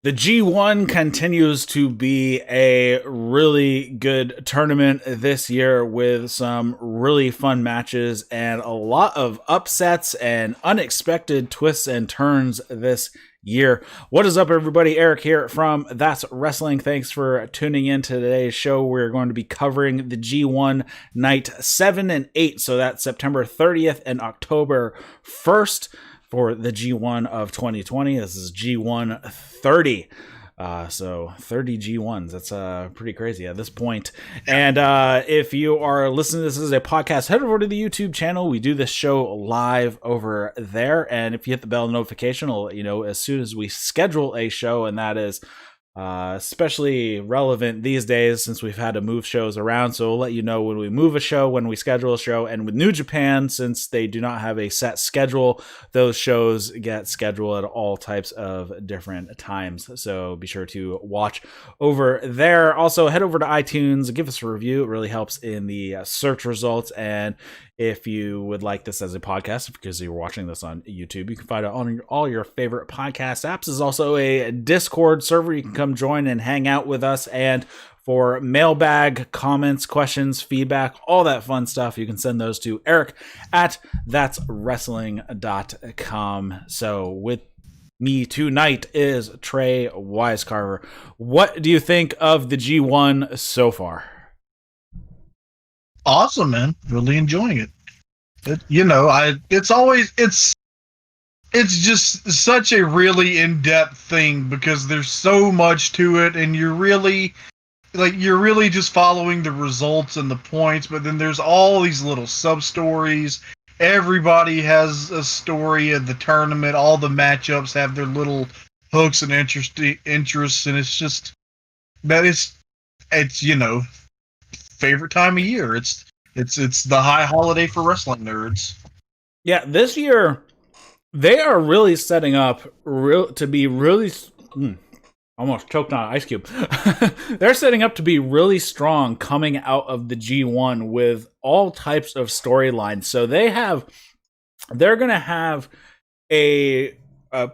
The G1 continues to be a really good tournament this year with some really fun matches and a lot of upsets and unexpected twists and turns this year. What is up, everybody? Eric here from That's Wrestling. Thanks for tuning in to today's show. We're going to be covering the G1 night 7 and 8. So that's September 30th and October 1st. For the G1 of 2020. This is G1 30. So 30 G1s. That's pretty crazy at this point. And if you are listening to this as a podcast, head over to the YouTube channel. We do this show live over there. And if you hit the bell notification, it'll let you know as soon as we schedule a show. And that is especially relevant these days since we've had to move shows around. So we'll let you know when we move a show, when we schedule a show. And with New Japan, since they do not have a set schedule, those shows get scheduled at all types of different times. So be sure to watch over there. Also, head over to iTunes, give us a review. It really helps in the search results. And if you would like this as a podcast, because you're watching this on YouTube, you can find it on all your favorite podcast apps. There's also a Discord server. You can come join and hang out with us. And for mailbag, comments, questions, feedback, all that fun stuff, you can send those to Eric at thatswrestling.com. So with me tonight is Trey Wisecarver. What do you think of the G1 so far? Awesome, man. Really enjoying it. It's just such a really in-depth thing because there's so much to it, and you're really just following the results and the points, but then there's all these little sub-stories. Everybody has a story of the tournament. All the matchups have their little hooks and interests, and it's just that it's favorite time of year. It's the high holiday for wrestling nerds. Yeah, this year they are really setting up to be really almost choked on an ice cube. They're setting up to be really strong coming out of the G1 with all types of storylines. So they're going to have a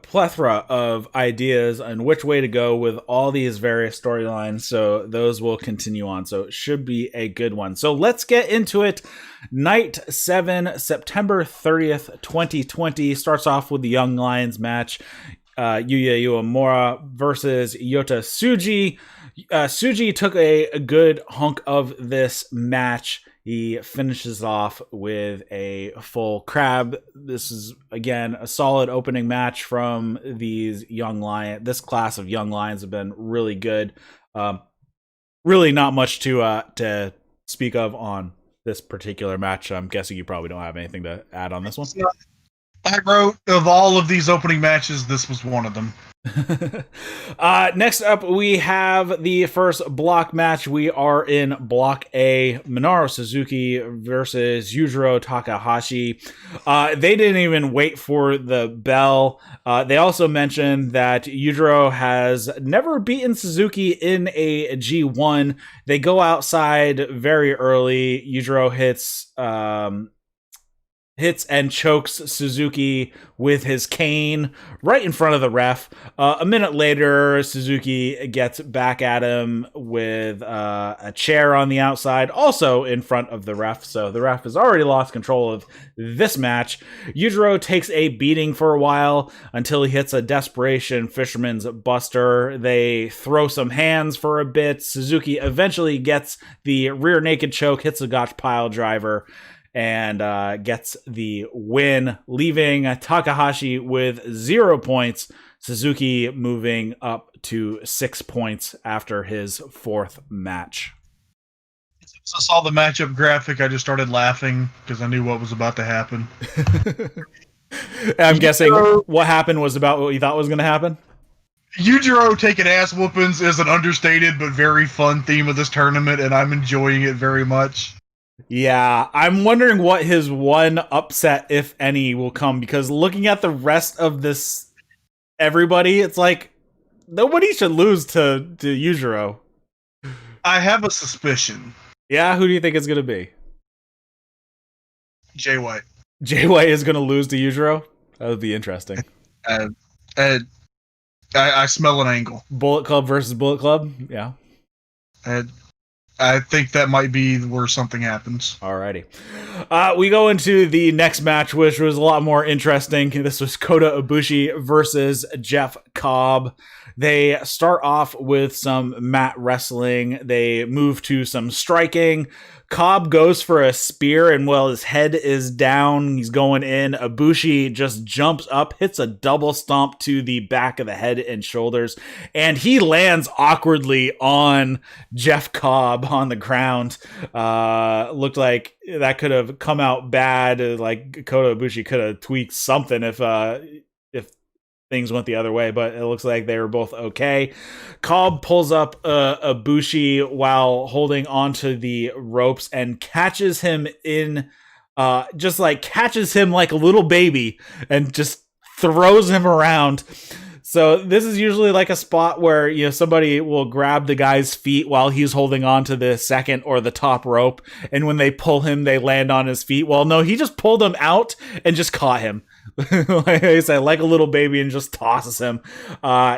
plethora of ideas on which way to go with all these various storylines. So those will continue on. So it should be a good one. So let's get into it. Night 7, September 30th, 2020 starts off with the Young Lions match. Yuya Uemora versus Yota Tsuji. Tsuji took a good hunk of this match. He finishes off with a full crab. This is, again, a solid opening match from these young lions. This class of young lions have been really good. Really not much to speak of on this particular match. I'm guessing you probably don't have anything to add on this one. I wrote, of all of these opening matches, this was one of them. Next up, we have the first block match. We are in Block A. Minoru Suzuki versus Yujiro Takahashi. They didn't even wait for the bell. They also mentioned that Yujiro has never beaten Suzuki in a G1. They go outside very early. Yujiro hits and chokes Suzuki with his cane right in front of the ref. A minute later, Suzuki gets back at him with a chair on the outside, also in front of the ref. So the ref has already lost control of this match. Yujiro takes a beating for a while until he hits a desperation fisherman's buster. They throw some hands for a bit. Suzuki eventually gets the rear naked choke, hits a gotch pile driver, and gets the win, leaving Takahashi with 0 points. Suzuki moving up to 6 points after his fourth match. As I saw the matchup graphic, I just started laughing because I knew what was about to happen. I'm guessing what happened was about what you thought was going to happen? Yujiro taking ass whoopings is an understated but very fun theme of this tournament, and I'm enjoying it very much. Yeah, I'm wondering what his one upset, if any, will come, because looking at the rest of this, everybody, it's like, nobody should lose to Yujiro. I have a suspicion. Yeah, who do you think it's going to be? Jay White. Jay White is going to lose to Yujiro? That would be interesting. I smell an angle. Bullet Club versus Bullet Club. Yeah. I think that might be where something happens. Alrighty. We go into the next match, which was a lot more interesting. This was Kota Ibushi versus Jeff Cobb. They start off with some mat wrestling. They move to some striking. Cobb goes for a spear, and while his head is down, he's going in. Ibushi just jumps up, hits a double stomp to the back of the head and shoulders, and he lands awkwardly on Jeff Cobb on the ground. Looked like that could have come out bad. Like Kota Ibushi could have tweaked something if things went the other way, but it looks like they were both okay. Cobb pulls up Ibushi while holding onto the ropes and catches him in, catches him like a little baby and just throws him around. So this is usually like a spot where, you know, somebody will grab the guy's feet while he's holding on to the second or the top rope, and when they pull him, they land on his feet. Well, no, he just pulled him out and just caught him. Like I said, like a little baby, and just tosses him.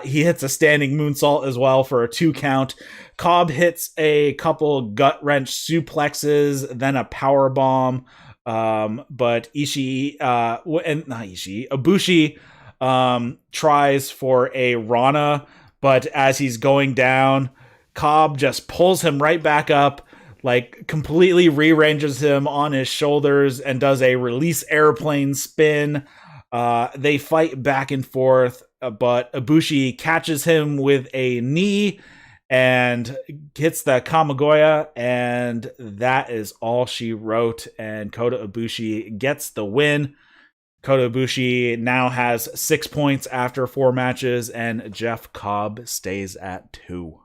He hits a standing moonsault as well for a 2 count. Cobb hits a couple gut wrench suplexes, then a power bomb. But Ishii, Ibushi tries for a Rana, but as he's going down, Cobb just pulls him right back up, like completely rearranges him on his shoulders and does a release airplane spin. They fight back and forth, but Ibushi catches him with a knee and hits the Kamigoya, and that is all she wrote, and Kota Ibushi gets the win. Kota Ibushi now has 6 points after 4 matches, and Jeff Cobb stays at 2.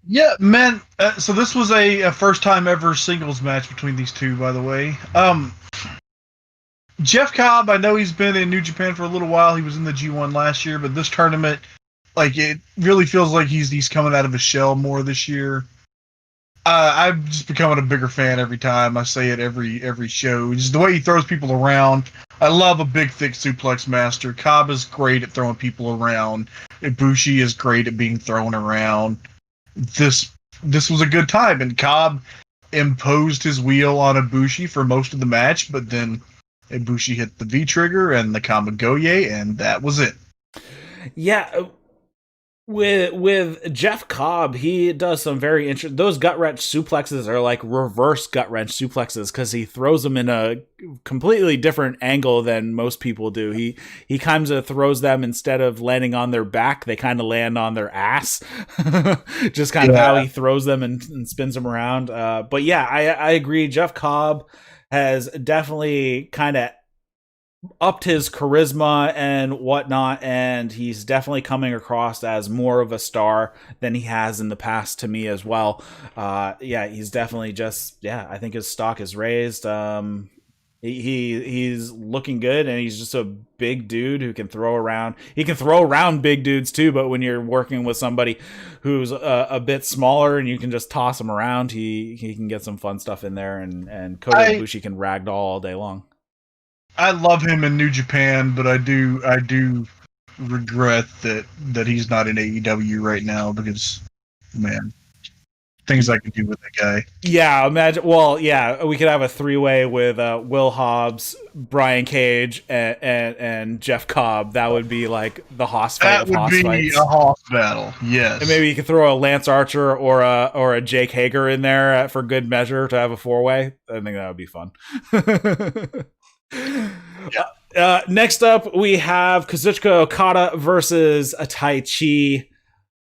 Yeah, man. So this was a first time ever singles match between these two, by the way. Jeff Cobb, I know he's been in New Japan for a little while. He was in the G1 last year, but this tournament, like, it really feels like he's coming out of his shell more this year. I'm just becoming a bigger fan every time. I say it every show. Just the way he throws people around. I love a big, thick suplex master. Cobb is great at throwing people around. Ibushi is great at being thrown around. This was a good time, and Cobb imposed his wheel on Ibushi for most of the match, but then Ibushi hit the V-trigger and the Kamigoye, and that was it. Yeah, with Jeff Cobb, he does some very interesting. Those gut wrench suplexes are like reverse gut wrench suplexes because he throws them in a completely different angle than most people do. He kind of throws them, instead of landing on their back, they kind of land on their ass. Just kind of how he throws them and spins them around. But yeah, I agree. Jeff Cobb has definitely kind of upped his charisma and whatnot, and he's definitely coming across as more of a star than he has in the past to me as well. He's definitely I think his stock is raised. He's looking good, and he's just a big dude who can throw around. He can throw around big dudes too, but when you're working with somebody who's a bit smaller and you can just toss him around, he can get some fun stuff in there, and Kota Ibushi can ragdoll all day long. I love him in New Japan, but I do regret that he's not in AEW right now, because, man, things I could do with that guy. Yeah, imagine. Well, yeah, we could have a 3-way with Will Hobbs, Brian Cage, and Jeff Cobb. That would be like the Hoss fight. That would be a Hoss battle. Yes, and maybe you could throw a Lance Archer or a Jake Hager in there for good measure to have a 4-way. I think that would be fun. Yeah. Next up, we have Kazuchika Okada versus Tai Chi.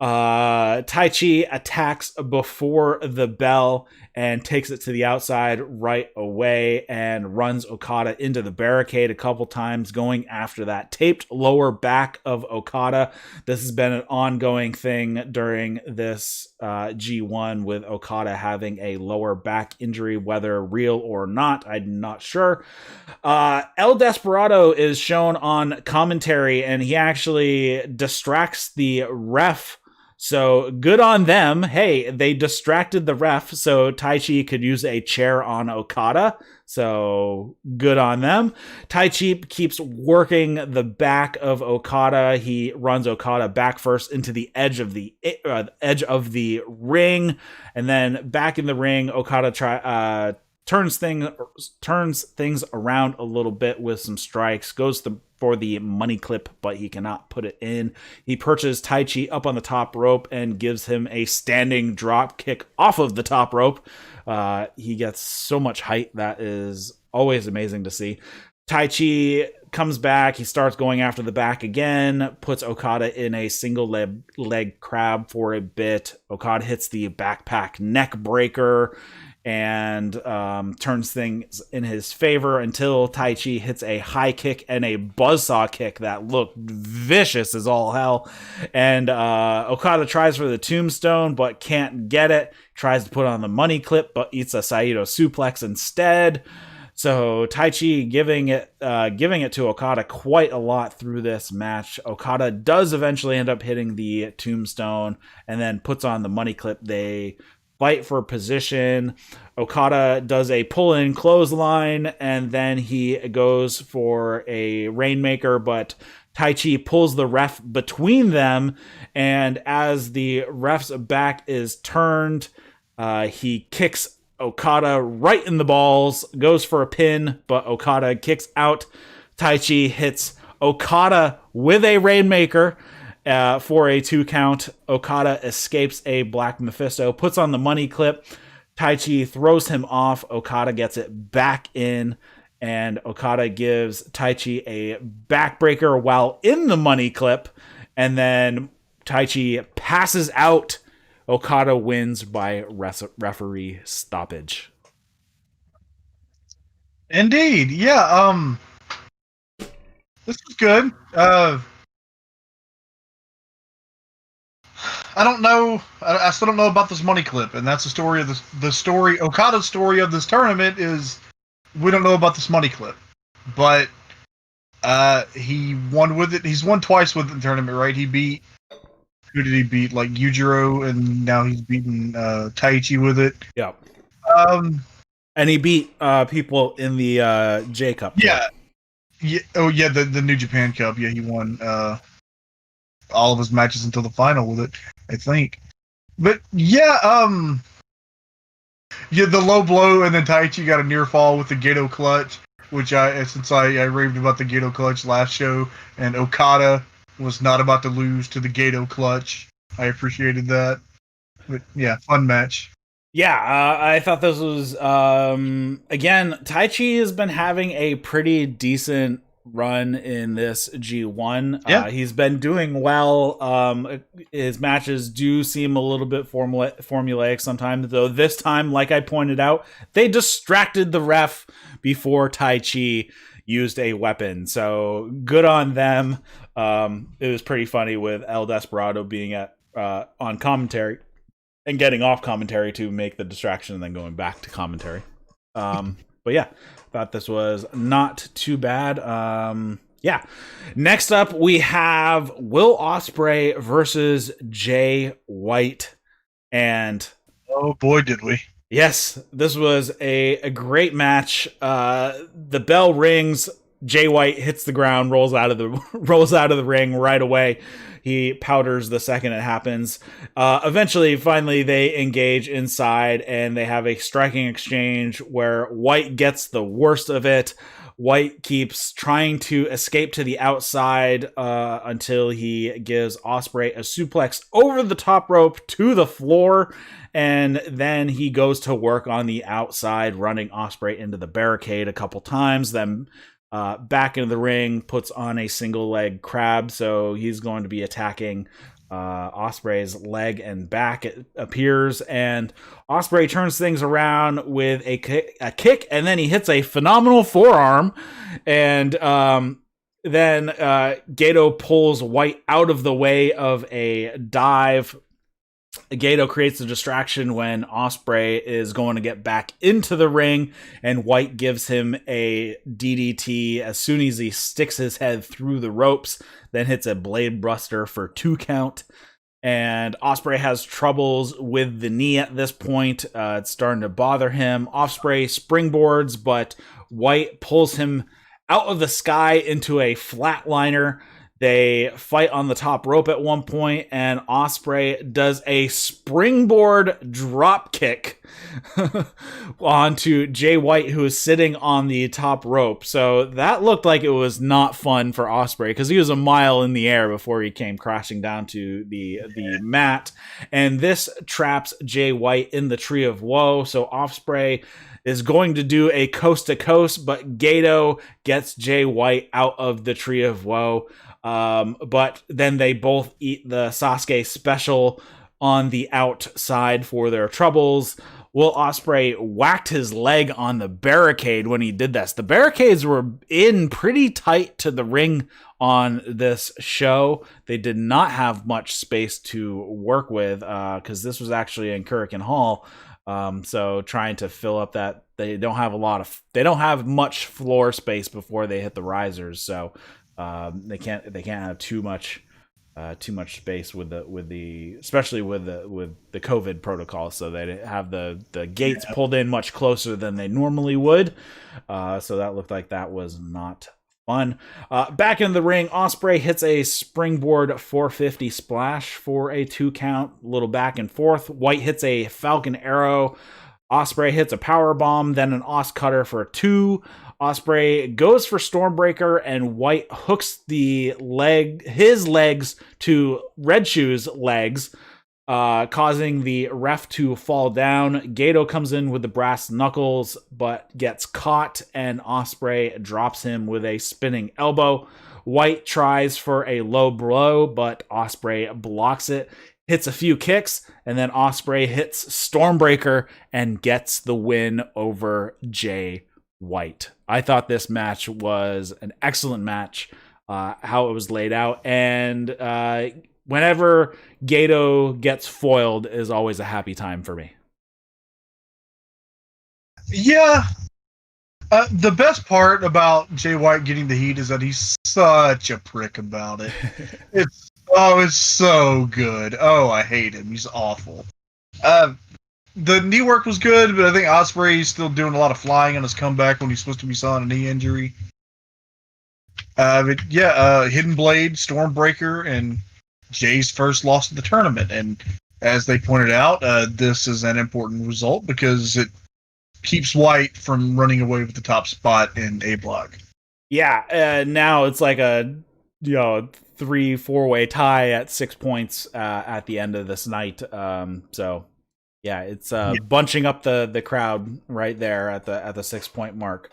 Taichi attacks before the bell and takes it to the outside right away and runs Okada into the barricade a couple times, going after that taped lower back of Okada. This has been an ongoing thing during this G1, with Okada having a lower back injury, whether real or not, I'm not sure. El Desperado is shown on commentary, and he actually distracts the ref So good on them. Hey, they distracted the ref so Taichi could use a chair on Okada. So good on them. Taichi keeps working the back of Okada. He runs Okada back first into the edge of the ring, and then back in the ring, Okada turns things around a little bit with some strikes, goes for the money clip, but he cannot put it in. He perches Taichi up on the top rope and gives him a standing drop kick off of the top rope. He gets so much height. That is always amazing to see. Taichi comes back. He starts going after the back again, puts Okada in a single leg crab for a bit. Okada hits the backpack neck breaker and turns things in his favor until Taichi hits a high kick and a buzzsaw kick that looked vicious as all hell. And Okada tries for the tombstone but can't get it. Tries to put on the money clip but eats a Saito suplex instead. So Taichi giving it to Okada quite a lot through this match. Okada does eventually end up hitting the tombstone and then puts on the money clip. They fight for position. Okada does a pull-in clothesline, and then he goes for a Rainmaker, but Taichi pulls the ref between them, and as the ref's back is turned, he kicks Okada right in the balls, goes for a pin, but Okada kicks out. Taichi hits Okada with a Rainmaker, for a 2 count. Okada escapes a Black Mephisto, puts on the money clip. Taichi throws him off. Okada gets it back in, and Okada gives Taichi a backbreaker while in the money clip, and then Taichi passes out. Okada wins by referee stoppage. Indeed. Yeah. This was good. I don't know. I still don't know about this money clip, and that's the story of the story. Okada's story of this tournament is we don't know about this money clip, but he won with it. He's won twice with the tournament, right? Who did he beat? Like Yujiro, and now he's beaten Taichi with it. Yeah. And he beat people in the J Cup. Yeah. Yeah. Oh yeah, the New Japan Cup. Yeah, he won all of his matches until the final with it, I think. But yeah, the low blow, and then Taichi got a near fall with the Gato clutch, which I raved about the Gato clutch last show, and Okada was not about to lose to the Gato clutch. I appreciated that. But yeah, fun match. Yeah, I thought this was again, Taichi has been having a pretty decent run in this G1. Yeah. He's been doing well. His matches do seem a little bit formulaic sometimes, though this time, like I pointed out, they distracted the ref before Taichi used a weapon. So good on them. It was pretty funny with El Desperado being on commentary and getting off commentary to make the distraction and then going back to commentary. But yeah, thought this was not too bad. Yeah. Next up, we have Will Ospreay versus Jay White. And oh boy, did we. Yes, this was a great match. The bell rings. Jay White hits the ground, rolls out of the ring right away. He powders the second it happens. Eventually, finally, they engage inside, and they have a striking exchange where White gets the worst of it. White keeps trying to escape to the outside until he gives Ospreay a suplex over the top rope to the floor, and then he goes to work on the outside, running Ospreay into the barricade a couple times, then back into the ring, puts on a single leg crab, so he's going to be attacking Ospreay's leg and back, it appears, and Ospreay turns things around with a kick, and then he hits a phenomenal forearm, and then Gato pulls White out of the way of a dive. Gato creates a distraction when Ospreay is going to get back into the ring, and White gives him a DDT as soon as he sticks his head through the ropes, then hits a blade buster for 2 count. and Ospreay has troubles with the knee at this point. It's starting to bother him. Ospreay springboards, but White pulls him out of the sky into a flatliner. They fight on the top rope at one point, and Ospreay does a springboard drop kick onto Jay White, who is sitting on the top rope. So that looked like it was not fun for Ospreay, because he was a mile in the air before he came crashing down to the mat. And this traps Jay White in the Tree of Woe. So Ospreay is going to do a coast to coast, but Goto gets Jay White out of the Tree of Woe. But then they both eat the Sasuke special on the outside for their troubles. Will Ospreay whacked his leg on the barricade when he did this. The barricades were in pretty tight to the ring on this show. They did not have much space to work with, because this was actually in Kurikan Hall. So trying to fill up that, they don't have much floor space before they hit the risers. So they can't have too much space with the especially with the COVID protocol. So they have the gates pulled in much closer than they normally would. So that looked like that was not fun. Back in the ring, Ospreay hits a springboard 450 splash for a 2 count. A little back and forth. White hits a Falcon Arrow. Ospreay hits a power bomb, then an Os Cutter for 2. Ospreay goes for Stormbreaker, and White hooks his legs to Red Shoe's legs, causing the ref to fall down. Goto comes in with the brass knuckles, but gets caught, and Ospreay drops him with a spinning elbow. White tries for a low blow, but Ospreay blocks it, hits a few kicks, and then Ospreay hits Stormbreaker and gets the win over Jay White. I thought this match was an excellent match, how it was laid out, and whenever Goto gets foiled is always a happy time for me. Yeah. The best part about Jay White getting the heat is that he's such a prick about it. It's so good. Oh, I hate him. He's awful. The knee work was good, but I think Ospreay's still doing a lot of flying on his comeback when he's supposed to be selling a knee injury. Hidden Blade, Stormbreaker, and Jay's first loss of the tournament. And as they pointed out, this is an important result because it keeps White from running away with the top spot in A block. Yeah, now it's like a 3-4-way tie at 6 points at the end of this night. So yeah, it's bunching up the crowd right there at the 6 point mark.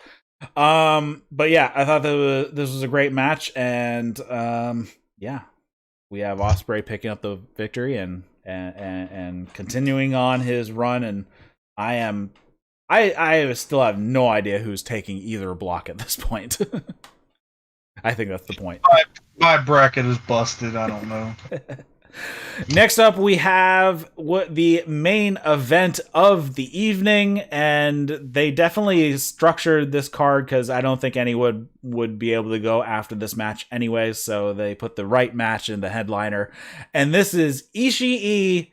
But yeah, I thought this was a great match, and we have Ospreay picking up the victory and continuing on his run, and I still have no idea who's taking either block at this point. I think that's the point. My bracket is busted. I don't know. Next up, we have the main event of the evening, and they definitely structured this card because I don't think anyone would be able to go after this match anyway, so they put the right match in the headliner. And this is Ishii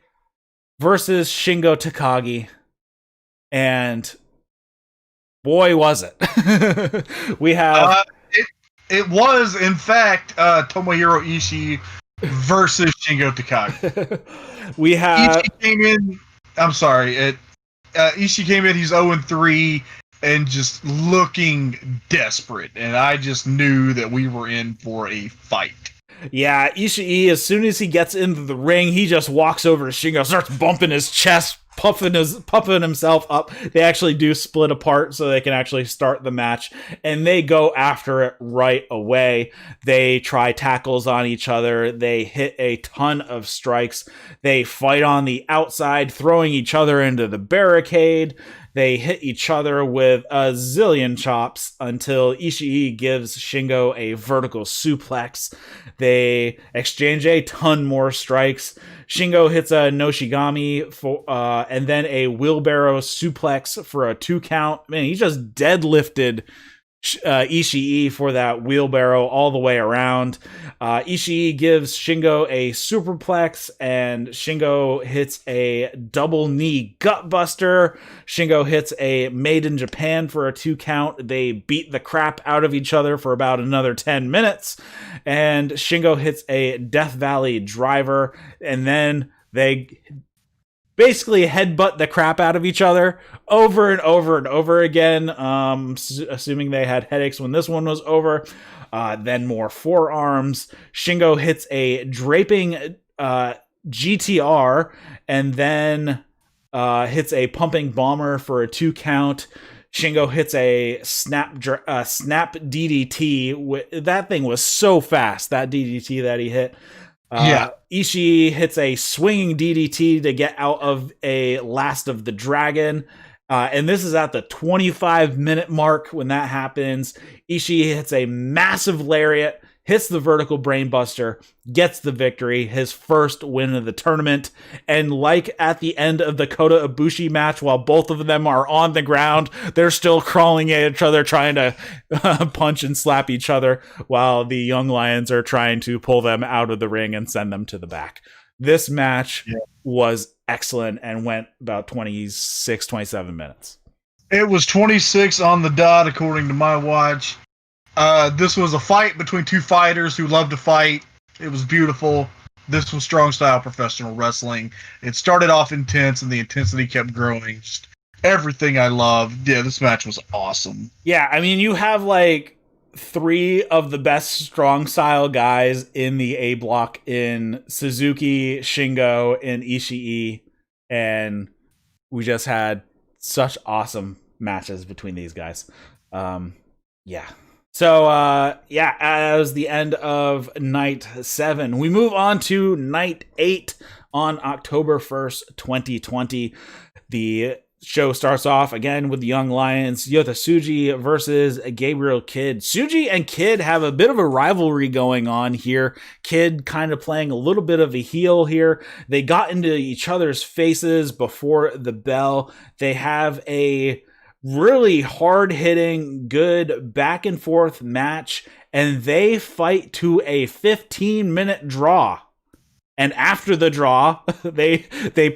versus Shingo Takagi. And boy, was it. We have... It was, in fact, Tomohiro Ishii versus Shingo Takagi. We have... Ishii came in... I'm sorry. Ishii came in, he's 0-3, and just looking desperate. And I just knew that we were in for a fight. Yeah, Ishii, as soon as he gets into the ring, he just walks over to Shingo, starts bumping his chest, puffing himself up. They actually do split apart so they can actually start the match, and they go after it right away. They try tackles on each other. They hit a ton of strikes. They fight on the outside, throwing each other into the barricade. They hit each other with a zillion chops until Ishii gives Shingo a vertical suplex. They exchange a ton more strikes. Shingo hits a Noshigami and then a wheelbarrow suplex for a 2 count. Man, he just deadlifted Ishii for that wheelbarrow all the way around. Ishii gives Shingo a superplex, and Shingo hits a double knee gutbuster. Shingo hits a Made in Japan for a 2 count. They beat the crap out of each other for about another 10 minutes, and Shingo hits a Death Valley driver, and then they basically headbutt the crap out of each other over and over and over again, assuming they had headaches when this one was over. Then more forearms. Shingo hits a draping GTR, and then hits a pumping bomber for a 2 count. Shingo hits a snap DDT. That thing was so fast, that DDT that he hit. Ishii hits a swinging DDT to get out of a Last of the Dragon. And this is at the 25-minute mark when that happens. Ishii hits a massive lariat, hits the vertical brainbuster, gets the victory, his first win of the tournament. And like at the end of the Kota Ibushi match, while both of them are on the ground, they're still crawling at each other, trying to punch and slap each other, while the Young Lions are trying to pull them out of the ring and send them to the back. This match was excellent and went about 26, 27 minutes. It was 26 on the dot, according to my watch. This was a fight between two fighters who love to fight. It was beautiful. This was strong style professional wrestling. It started off intense, and the intensity kept growing. Just everything I loved. Yeah, this match was awesome. Yeah, I mean, you have like 3 of the best strong style guys in the A block in Suzuki, Shingo, and Ishii, and we just had such awesome matches between these guys. So, as the end of night 7, we move on to night 8 on October 1st, 2020. The show starts off again with the Young Lions, Yota Tsuji versus Gabriel Kidd. Tsuji and Kidd have a bit of a rivalry going on here. Kidd kind of playing a little bit of a heel here. They got into each other's faces before the bell. They have a really hard-hitting, good back-and-forth match, and they fight to a 15-minute draw. And after the draw, they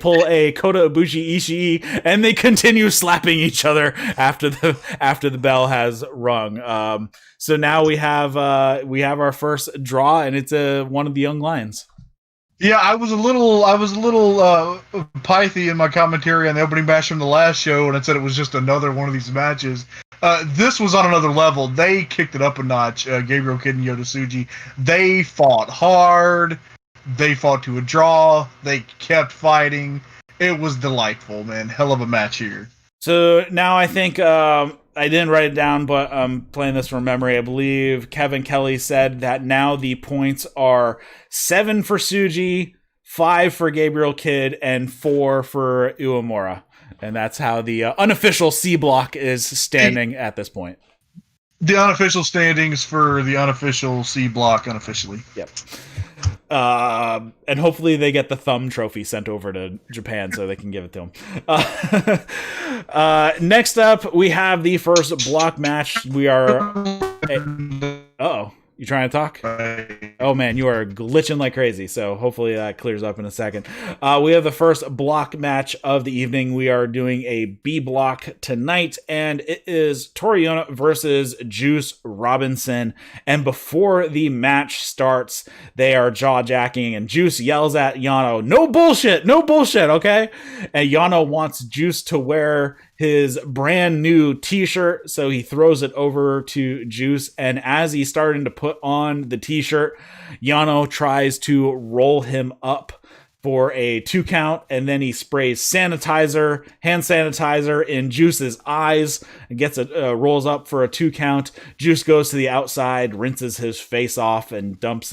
pull a Kota Ibushi Ishii, and they continue slapping each other after the bell has rung. So now we have our first draw, and it's one of the Young Lions. Yeah, I was a little pithy in my commentary on the opening match from the last show, and I said it was just another one of these matches. This was on another level. They kicked it up a notch. Gabriel Kidd and Yota Tsuji. They fought hard. They fought to a draw. They kept fighting. It was delightful, man. Hell of a match here. So now I think I didn't write it down, but I'm playing this from memory. I believe Kevin Kelly said that now the points are 7 for Tsuji, 5 for Gabriel Kidd, and 4 for Uemora. And that's how the unofficial C block is standing at this point. The unofficial standings for the unofficial C block unofficially. Yep. And hopefully they get the thumb trophy sent over to Japan so they can give it to them. Next up, we have the first block match. We are... Uh-oh. You trying to talk? Oh man, you are glitching like crazy. So hopefully that clears up in a second. We have the first block match of the evening. We are doing a B block tonight, and it is Toriano versus Juice Robinson. And before the match starts, they are jaw-jacking, and Juice yells at Yano, "No bullshit, no bullshit, okay?" And Yano wants Juice to wear his brand new t-shirt, so he throws it over to Juice, and as he's starting to put on the t-shirt, Yano tries to roll him up for a 2 count, and then he sprays hand sanitizer in Juice's eyes, and gets rolls up for a 2 count. Juice goes to the outside, rinses his face off, and dumps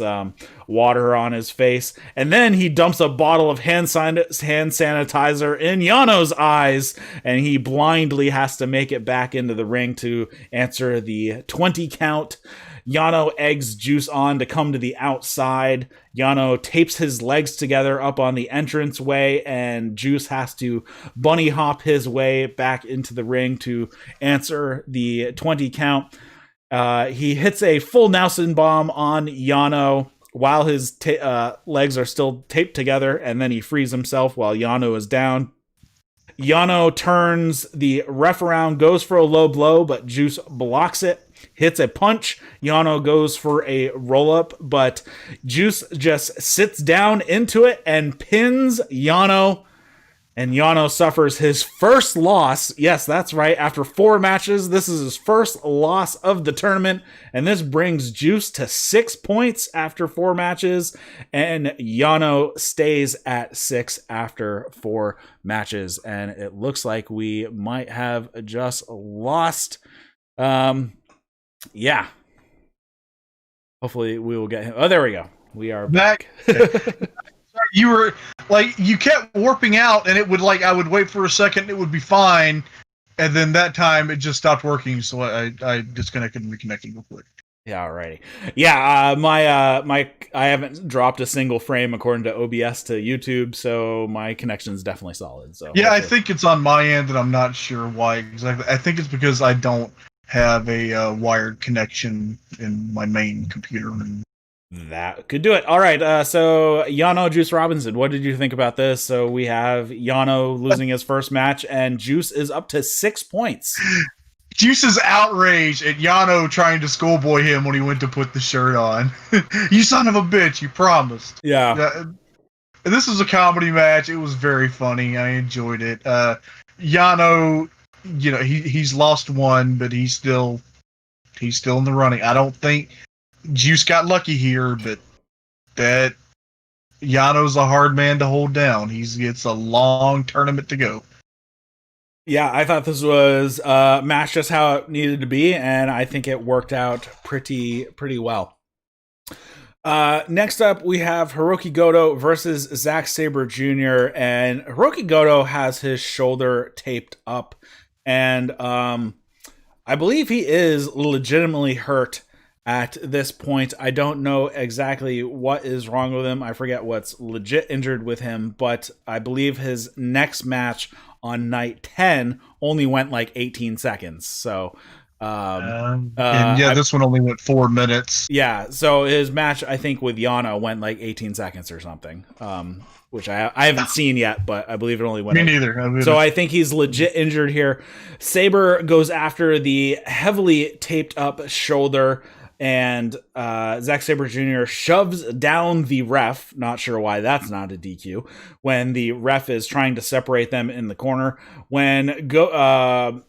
water on his face, and then he dumps a bottle of hand sanitizer in Yano's eyes, and he blindly has to make it back into the ring to answer the 20 count. Yano eggs Juice on to come to the outside. Yano tapes his legs together up on the entranceway, and Juice has to bunny hop his way back into the ring to answer the 20 count. He hits a full Nelson bomb on Yano while his legs are still taped together, and then he frees himself while Yano is down. Yano turns the ref around, goes for a low blow, but Juice blocks it, hits a punch. Yano goes for a roll-up, but Juice just sits down into it and pins Yano. And Yano suffers his first loss. Yes, that's right. After 4 matches, this is his first loss of the tournament. And this brings Juice to 6 points after 4 matches. And Yano stays at 6 after 4 matches. And it looks like we might have just lost. Yeah. Hopefully we will get him. Oh, there we go. We are back. You were like, you kept warping out, and it would I would wait for a second, it would be fine, and then that time it just stopped working, so I disconnected and reconnected real quick. Yeah, alrighty. Yeah, my I haven't dropped a single frame according to OBS to YouTube, so my connection's definitely solid. So yeah, I think it's on my end, and I'm not sure why exactly. I think it's because I don't have a wired connection in my main computer. That could do it. All right, so Yano, Juice Robinson, what did you think about this? So we have Yano losing his first match, and Juice is up to 6 points. Juice is outraged at Yano trying to schoolboy him when he went to put the shirt on. You son of a bitch, you promised. Yeah. This was a comedy match. It was very funny. I enjoyed it. Yano, he's lost one, but he's still in the running. I don't think Juice got lucky here, but that Yano's a hard man to hold down. It's a long tournament to go. Yeah, I thought this was a match just how it needed to be, and I think it worked out pretty well. Next up, we have Hiroki Goto versus Zack Sabre Jr., and Hiroki Goto has his shoulder taped up, and I believe he is legitimately hurt at this point. I don't know exactly what is wrong with him. I forget what's legit injured with him, but I believe his next match on night 10 only went like 18 seconds. So, this one only went 4 minutes. Yeah. So his match, I think, with Yano went like 18 seconds or something. Which I haven't seen yet, but I believe it only went. Me neither. So I think he's legit injured here. Sabre goes after the heavily taped up shoulder, and Zack Sabre Jr. shoves down the ref. Not sure why that's not a DQ. When the ref is trying to separate them in the corner. When Goto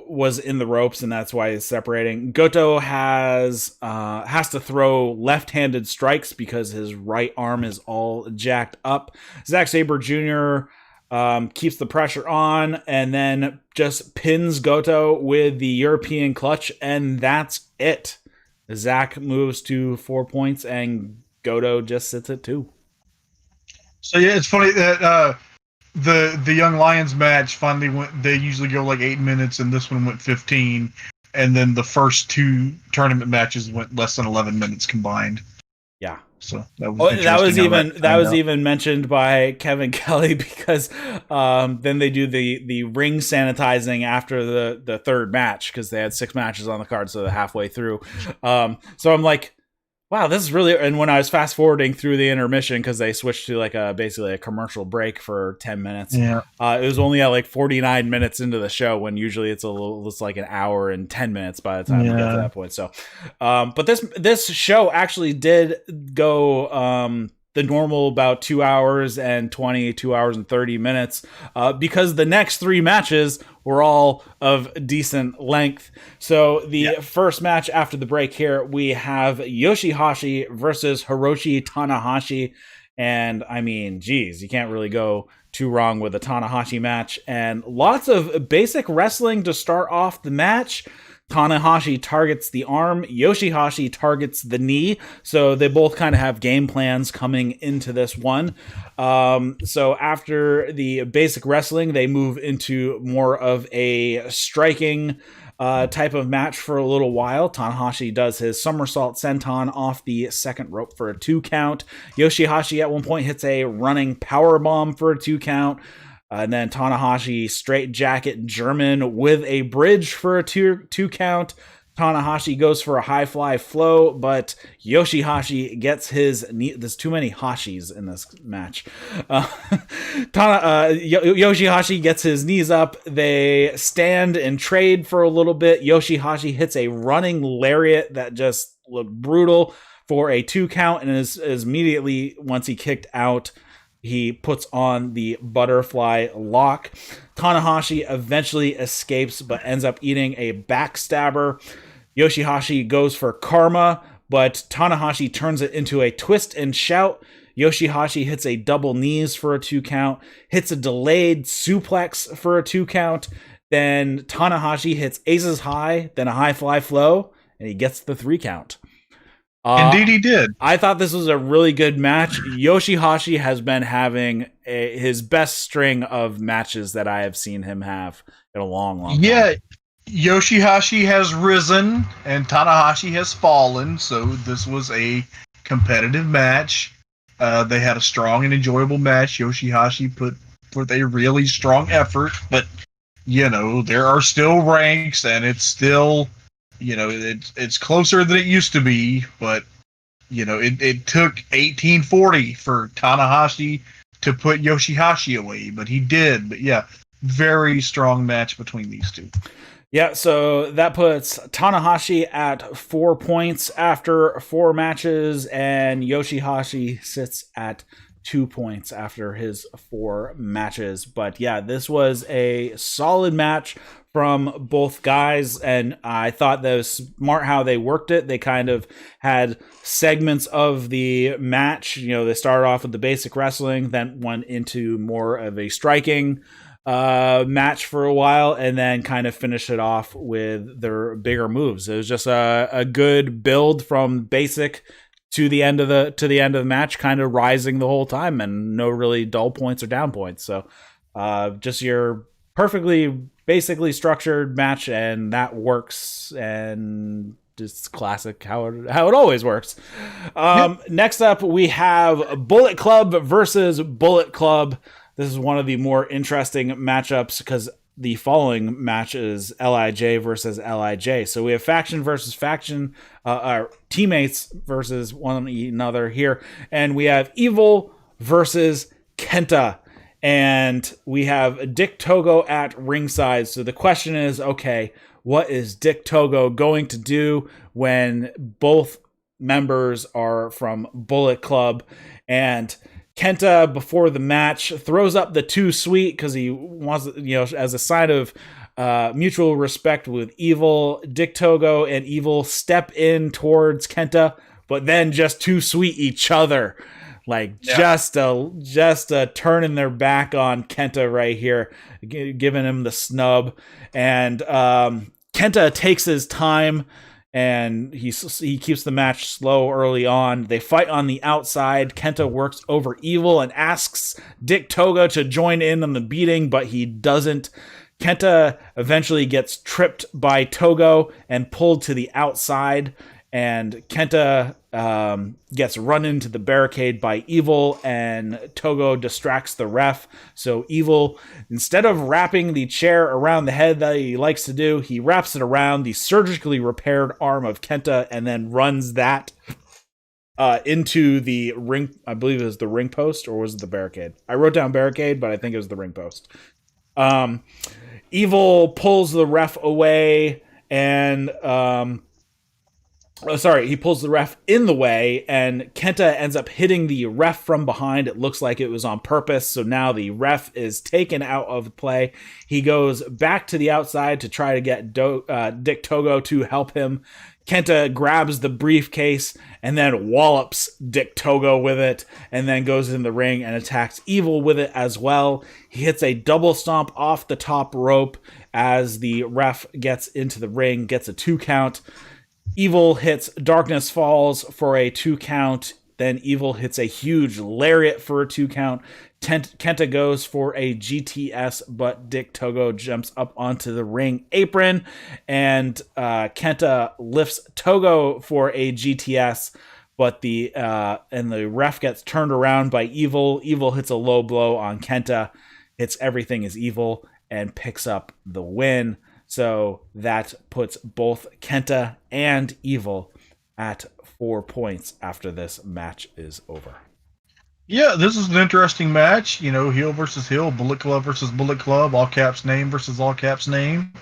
was in the ropes, and that's why he's separating. Goto has to throw left-handed strikes because his right arm is all jacked up. Zack Sabre Jr. Keeps the pressure on, and then just pins Goto with the European clutch, and that's it. Zack moves to 4 points, and Goto just sits at 2. So yeah, it's funny that the Young Lions match finally went. They usually go like 8 minutes, and this one went 15. And then the first 2 tournament matches went less than 11 minutes combined. Yeah. So that was even mentioned by Kevin Kelly, because then they do the ring sanitizing after the third match, because they had 6 matches on the card, so they're halfway through. So I'm like, wow, this is really. And when I was fast forwarding through the intermission, because they switched to like basically a commercial break for 10 minutes. Yeah. It was only at like 49 minutes into the show, when usually it's like an hour and 10 minutes by the time we get to that point. So, but this show actually did go the normal about 2 hours and 20, 2 hours and 30 minutes, because the next 3 matches were all of decent length. So the first match after the break here, we have Yoshi-Hashi versus Hiroshi Tanahashi. And I mean, geez, you can't really go too wrong with a Tanahashi match. And lots of basic wrestling to start off the match. Tanahashi targets the arm, Yoshi-Hashi targets the knee, so they both kind of have game plans coming into this one. So after the basic wrestling, they move into more of a striking type of match for a little while. Tanahashi does his somersault senton off the second rope for a 2 count. Yoshi-Hashi at one point hits a running power bomb for a 2 count. And then Tanahashi straight jacket German with a bridge for a two count. Tanahashi goes for a high fly flow, but Yoshi-Hashi gets his knee. There's too many Hashis in this match. Yoshi-Hashi gets his knees up. They stand and trade for a little bit. Yoshi-Hashi hits a running lariat that just looked brutal for a 2 count, and is immediately, once he kicked out, he puts on the butterfly lock. Tanahashi eventually escapes, but ends up eating a backstabber. Yoshi-Hashi goes for karma, but Tanahashi turns it into a twist and shout. Yoshi-Hashi hits a double knees for a 2 count, hits a delayed suplex for a 2 count. Then Tanahashi hits aces high, then a high fly flow, and he gets the 3 count. Indeed he did. I thought this was a really good match. Yoshi-Hashi has been having his best string of matches that I have seen him have in a long time. Yeah, Yoshi-Hashi has risen and Tanahashi has fallen, so this was a competitive match. They had a strong and enjoyable match. Yoshi-Hashi put a really strong effort, but, there are still ranks, and it's still... it's closer than it used to be, but it took 1840 for Tanahashi to put Yoshi-Hashi away, but he did. But yeah, very strong match between these two. Yeah, so that puts Tanahashi at 4 points after 4 matches, and Yoshi-Hashi sits at 2 points after his 4 matches. But yeah, this was a solid match from both guys, and I thought that was smart how they worked it. They kind of had segments of the match. They started off with the basic wrestling, then went into more of a striking match for a while, and then kind of finished it off with their bigger moves. It was just a good build from basic to the end of the match, kind of rising the whole time, and no really dull points or down points. So just your perfectly basically structured match, and that works, and just classic how it always works. Next up, we have Bullet Club versus Bullet Club. This is one of the more interesting matchups because the following match is LIJ versus LIJ. So we have faction versus faction, our teammates versus one another here, and we have Evil versus Kenta. And we have Dick Togo at ringside. So the question is, okay, what is Dick Togo going to do when both members are from Bullet Club? And Kenta, before the match, throws up the too sweet because he wants, as a sign of mutual respect with Evil. Dick Togo and Evil step in towards Kenta, but then just too sweet each other. Just a turning their back on Kenta right here, giving him the snub. And Kenta takes his time, and he keeps the match slow early on. They fight on the outside. Kenta works over Evil and asks Dick Togo to join in on the beating, but he doesn't. Kenta eventually gets tripped by Togo and pulled to the outside, and Kenta gets run into the barricade by Evil, and Togo distracts the ref. So Evil, instead of wrapping the chair around the head that he likes to do, he wraps it around the surgically repaired arm of Kenta and then runs that into the ring. I believe it was the ring post, or was it the barricade? I wrote down barricade, but I think it was the ring post. Evil pulls the ref away, and he pulls the ref in the way, and Kenta ends up hitting the ref from behind. It looks like it was on purpose, so now the ref is taken out of play. He goes back to the outside to try to get Dick Togo to help him. Kenta grabs the briefcase and then wallops Dick Togo with it, and then goes in the ring and attacks Evil with it as well. He hits a double stomp off the top rope as the ref gets into the ring, gets a 2 count. Evil hits Darkness Falls for a 2 count. Then Evil hits a huge lariat for a 2 count. Kenta goes for a GTS, but Dick Togo jumps up onto the ring apron, and Kenta lifts Togo for a GTS, but the ref gets turned around by Evil. Evil hits a low blow on Kenta, hits Everything is Evil, and picks up the win. So that puts both Kenta and Evil at 4 points after this match is over. Yeah, this is an interesting match. You know, heel versus heel, Bullet Club versus Bullet Club, all caps name versus all caps name.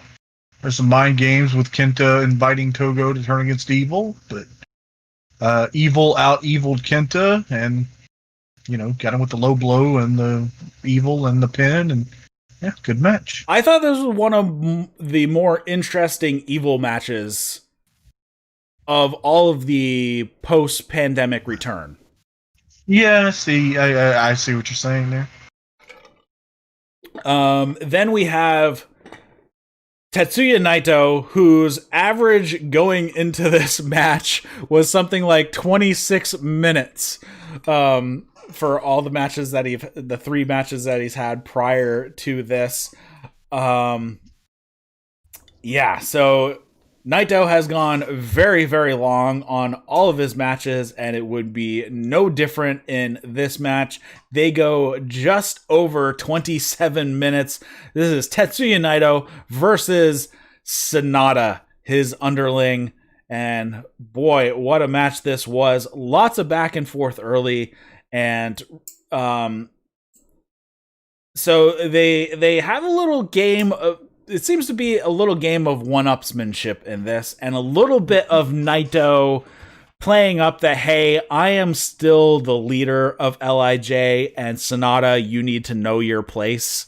There's some mind games with Kenta inviting Togo to turn against Evil, but Evil out-eviled Kenta and, you know, got him with the low blow and the Evil and the pin, and yeah, good match. I thought this was one of the more interesting Evil matches of all of the post-pandemic return. Yeah, I see what you're saying there. Then we have Tetsuya Naito, whose average going into this match was something like 26 minutes for all the matches that the 3 matches that he's had prior to this. So Naito has gone very, very long on all of his matches, and it would be no different in this match. They go just over 27 minutes. This is Tetsuya Naito versus Sanada, his underling. And boy, what a match this was. Lots of back and forth early. And so they have a little game of... It seems to be a little game of one-upsmanship in this, and a little bit of Naito playing up that, hey, I am still the leader of LIJ, and Sanada, you need to know your place.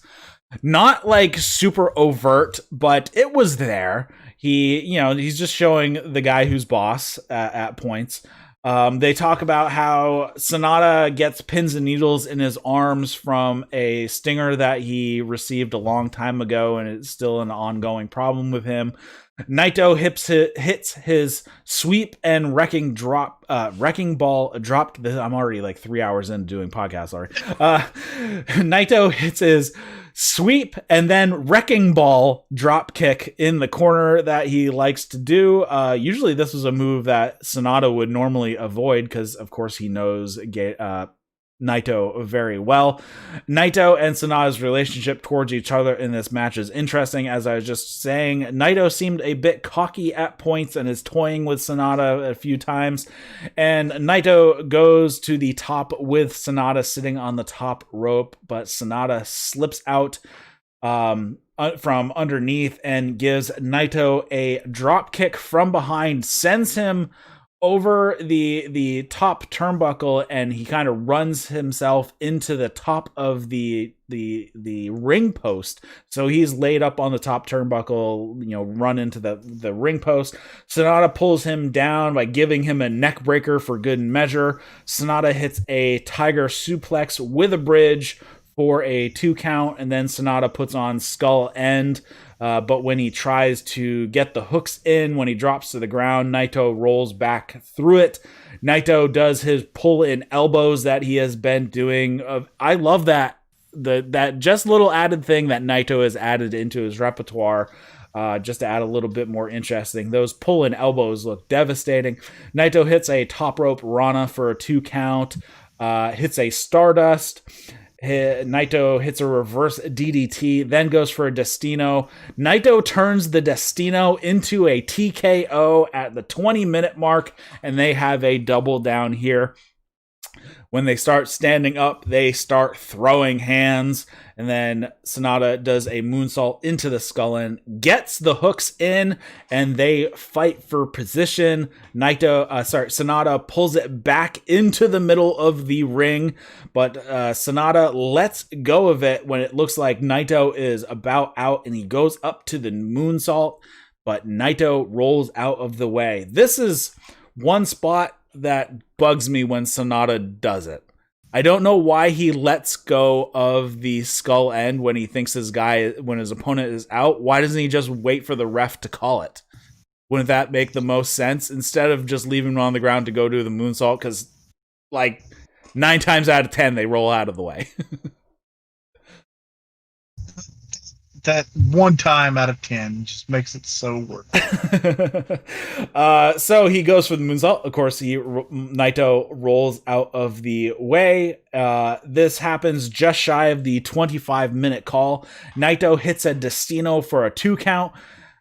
Not like super overt, but it was there. He's just showing the guy who's boss at points. They talk about how Sanada gets pins and needles in his arms from a stinger that he received a long time ago, and it's still an ongoing problem with him. Naito hits his sweep and wrecking ball dropped. I'm already like 3 hours into doing podcasts already. Naito hits his sweep and then wrecking ball drop kick in the corner that he likes to do. Usually this was a move that Sanada would normally avoid because, of course, he knows Naito very well. Naito and Sanada's relationship towards each other in this match is interesting. As I was just saying, Naito seemed a bit cocky at points and is toying with Sanada a few times. And Naito goes to the top with Sanada sitting on the top rope, but Sanada slips out from underneath and gives Naito a drop kick from behind, sends him over the top turnbuckle, and he kind of runs himself into the top of the ring post. So he's laid up on the top turnbuckle, run into the ring post. Sanada pulls him down by giving him a neck breaker for good measure. Sanada hits a tiger suplex with a bridge for a 2 count, and then Sanada puts on skull end. But when he tries to get the hooks in, when he drops to the ground, Naito rolls back through it. Naito does his pull-in elbows that he has been doing. I love that. That just little added thing that Naito has added into his repertoire, just to add a little bit more interesting. Those pull-in elbows look devastating. Naito hits a top rope Rana for a 2 count, hits a Stardust. Naito hits a reverse DDT, then goes for a Destino. Naito turns the Destino into a TKO at the 20-minute mark, and they have a double down here. When they start standing up, they start throwing hands, and then Sanada does a moonsault into the skull and gets the hooks in, and they fight for position. Sanada pulls it back into the middle of the ring, but Sanada lets go of it when it looks like Naito is about out, and he goes up to the moonsault, but Naito rolls out of the way. This is one spot that bugs me when Sanada does it. I don't know why he lets go of the skull end when he thinks when his opponent is out. Why doesn't he just wait for the ref to call it? Wouldn't that make the most sense instead of just leaving him on the ground to go do the moonsault? Because, 9 times out of 10, they roll out of the way. That 1 time out of 10 just makes it so worth it. So he goes for the moonsault. Of course, Naito rolls out of the way. This happens just shy of the 25-minute call. Naito hits a Destino for a 2 count.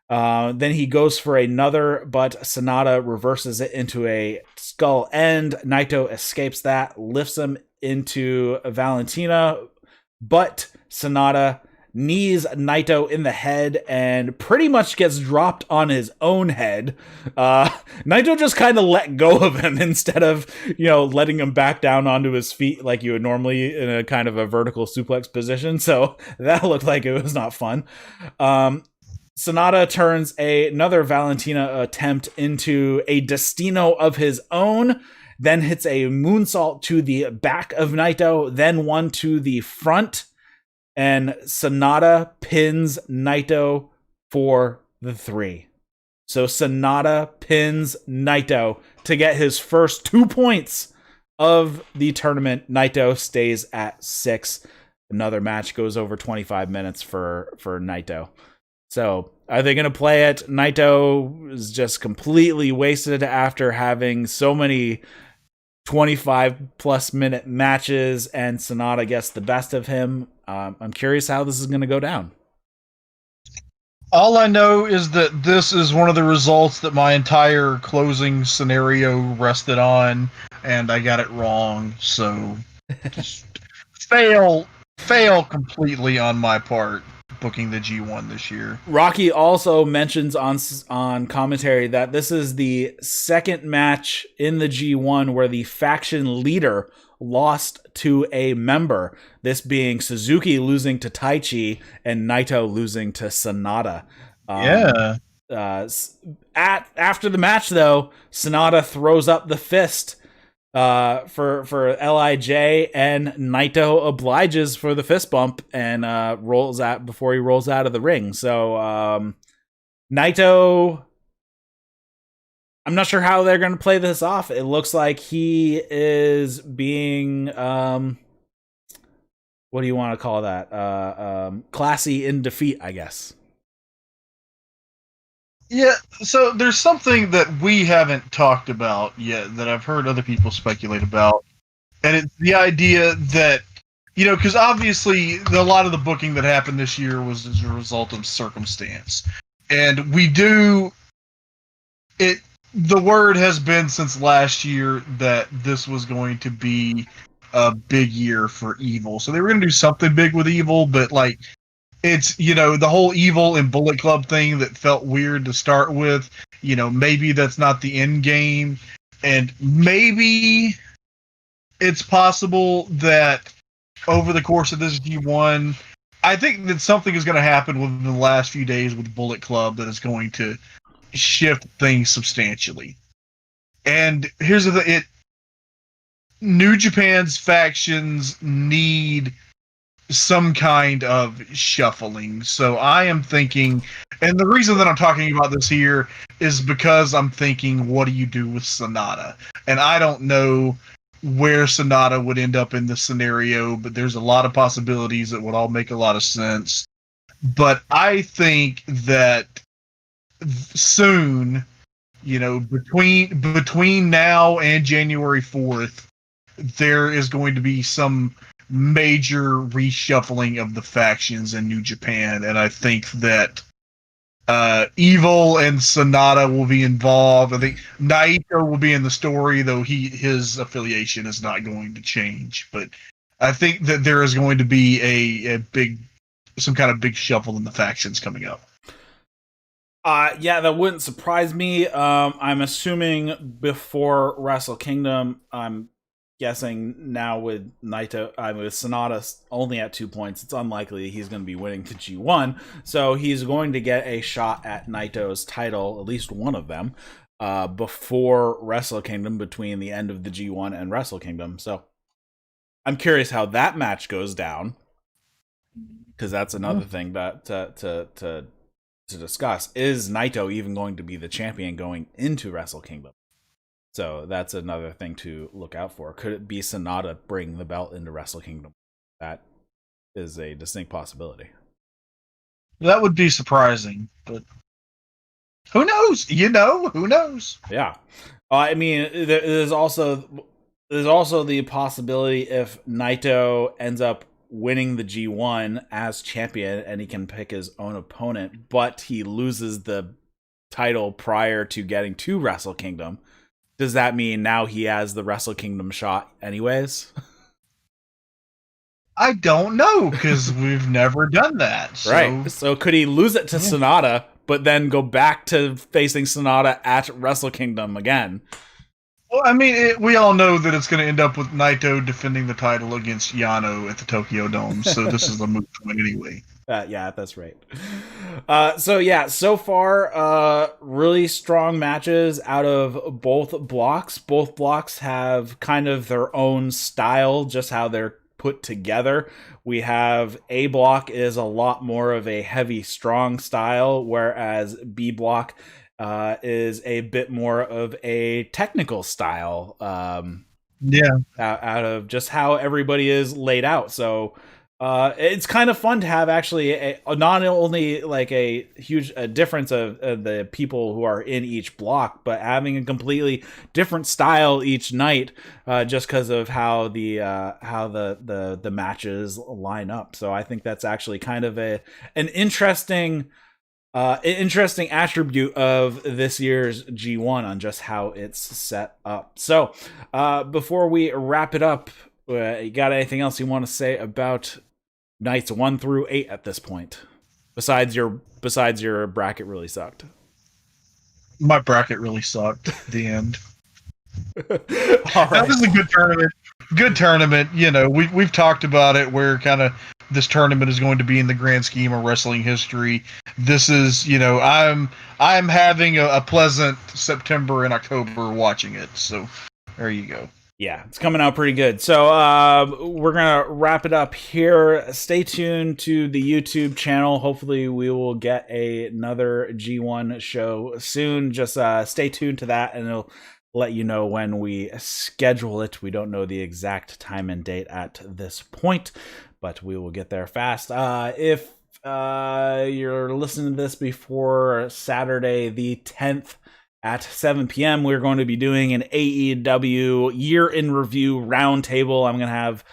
Then he goes for another, but Sanada reverses it into a skull end. Naito escapes that, lifts him into Valentina, but Sanada knees Naito in the head and pretty much gets dropped on his own head. Naito just kind of let go of him instead of, letting him back down onto his feet like you would normally in a kind of a vertical suplex position. So that looked like it was not fun. Sanada turns another Valentina attempt into a Destino of his own, then hits a moonsault to the back of Naito, then one to the front, and Sanada pins Naito for the 3. So Sanada pins Naito to get his first 2 points of the tournament. Naito stays at 6. Another match goes over 25 minutes for Naito. So, are they going to play it? Naito is just completely wasted after having so many 25-plus minute matches, and Sanada gets the best of him. I'm curious how this is going to go down. All I know is that this is one of the results that my entire closing scenario rested on, and I got it wrong, so just fail completely on my part booking the G1 this year. Rocky also mentions on commentary that this is the second match in the G1 where the faction leader lost to a member, this being Suzuki losing to Taichi and Naito losing to Sanada. After the match, though, Sanada throws up the fist for LIJ, and Naito obliges for the fist bump and rolls out before he rolls out of the ring. So Naito, I'm not sure how they're going to play this off. It looks like he is being what do you want to call that? Classy in defeat, I guess. Yeah, so there's something that we haven't talked about yet that I've heard other people speculate about, and it's the idea that, because obviously a lot of the booking that happened this year was as a result of circumstance, and the word has been since last year that this was going to be a big year for Evil, so they were going to do something big with Evil, but it's, the whole Evil and Bullet Club thing that felt weird to start with. Maybe that's not the end game. And maybe it's possible that over the course of this G1, I think that something is going to happen within the last few days with Bullet Club that is going to shift things substantially. And here's the thing. New Japan's factions need some kind of shuffling. So I am thinking, and the reason that I'm talking about this here is because I'm thinking, what do you do with Sanada? And I don't know where Sanada would end up in this scenario, but there's a lot of possibilities that would all make a lot of sense. But I think that soon, between now and January 4th, there is going to be some major reshuffling of the factions in New Japan, and I think that Evil and Sanada will be involved. I think Naito will be in the story, though his affiliation is not going to change. But I think that there is going to be some kind of big shuffle in the factions coming up. Yeah, that wouldn't surprise me. I'm assuming before Wrestle Kingdom. I'm guessing now with Naito, with Sanada only at 2 points, it's unlikely he's going to be winning the G1. So he's going to get a shot at Naito's title, at least one of them, before Wrestle Kingdom, between the end of the G1 and Wrestle Kingdom. So I'm curious how that match goes down, because that's another thing that to discuss. Is Naito even going to be the champion going into Wrestle Kingdom? So that's another thing to look out for. Could it be Sanada bring the belt into Wrestle Kingdom? That is a distinct possibility. That would be surprising, but who knows? Who knows? Yeah. I mean, there's also the possibility if Naito ends up winning the G1 as champion, and he can pick his own opponent, but he loses the title prior to getting to Wrestle Kingdom. Does that mean now he has the Wrestle Kingdom shot anyways? I don't know, because we've never done that. So. Right. So could he lose it to Sanada, but then go back to facing Sanada at Wrestle Kingdom again? Well, I mean, we all know that it's going to end up with Naito defending the title against Yano at the Tokyo Dome, so this is the moot point anyway. Yeah, that's right. So far, really strong matches out of both blocks. Both blocks have kind of their own style, just how they're put together. We have A block is a lot more of a heavy, strong style, whereas B block is a bit more of a technical style. Out of just how everybody is laid out. So it's kind of fun to have actually not only like a huge difference of the people who are in each block, but having a completely different style each night, just because of how the matches line up. So I think that's actually kind of an interesting attribute of this year's G1 on just how it's set up. So before we wrap it up, you got anything else you want to say about nights 1 through 8 at this point? Besides your bracket really sucked. My bracket really sucked. The end. All right. That was a good tournament. Good tournament. You know, we've talked about it where kind of this tournament is going to be in the grand scheme of wrestling history. This is, you know, I'm having a pleasant September and October watching it. So there you go. Yeah, it's coming out pretty good. So we're going to wrap it up here. Stay tuned to the YouTube channel. Hopefully we will get another G1 show soon. Just stay tuned to that, and it'll let you know when we schedule it. We don't know the exact time and date at this point, but we will get there fast. If you're listening to this before Saturday the 10th, at 7 p.m., we're going to be doing an AEW year in review roundtable. I'm going to have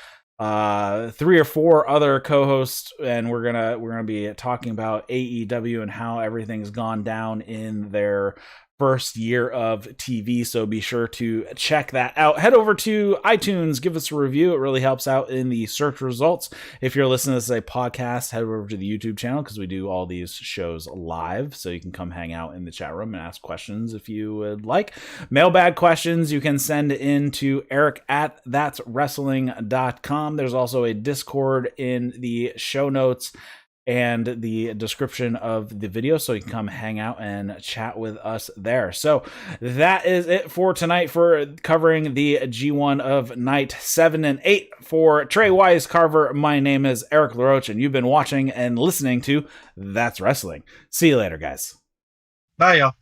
3 or 4 other co-hosts, and we're gonna be talking about AEW and how everything's gone down in their first year of TV. So be sure to check that out. Head over to iTunes, give us a review. It really helps out in the search results. If you're listening to this as a podcast, head over to the YouTube channel, because we do all these shows live, so you can come hang out in the chat room and ask questions if you would like. Mailbag questions you can send in to Eric at thatswrestling.com. There's also a Discord in the show notes and the description of the video, so you can come hang out and chat with us there. So that is it for tonight for covering the G1 of night 7 and 8. For Trey Wisecarver, my name is Eric LaRoche, and you've been watching and listening to That's Wrestling. See you later, guys. Bye, y'all.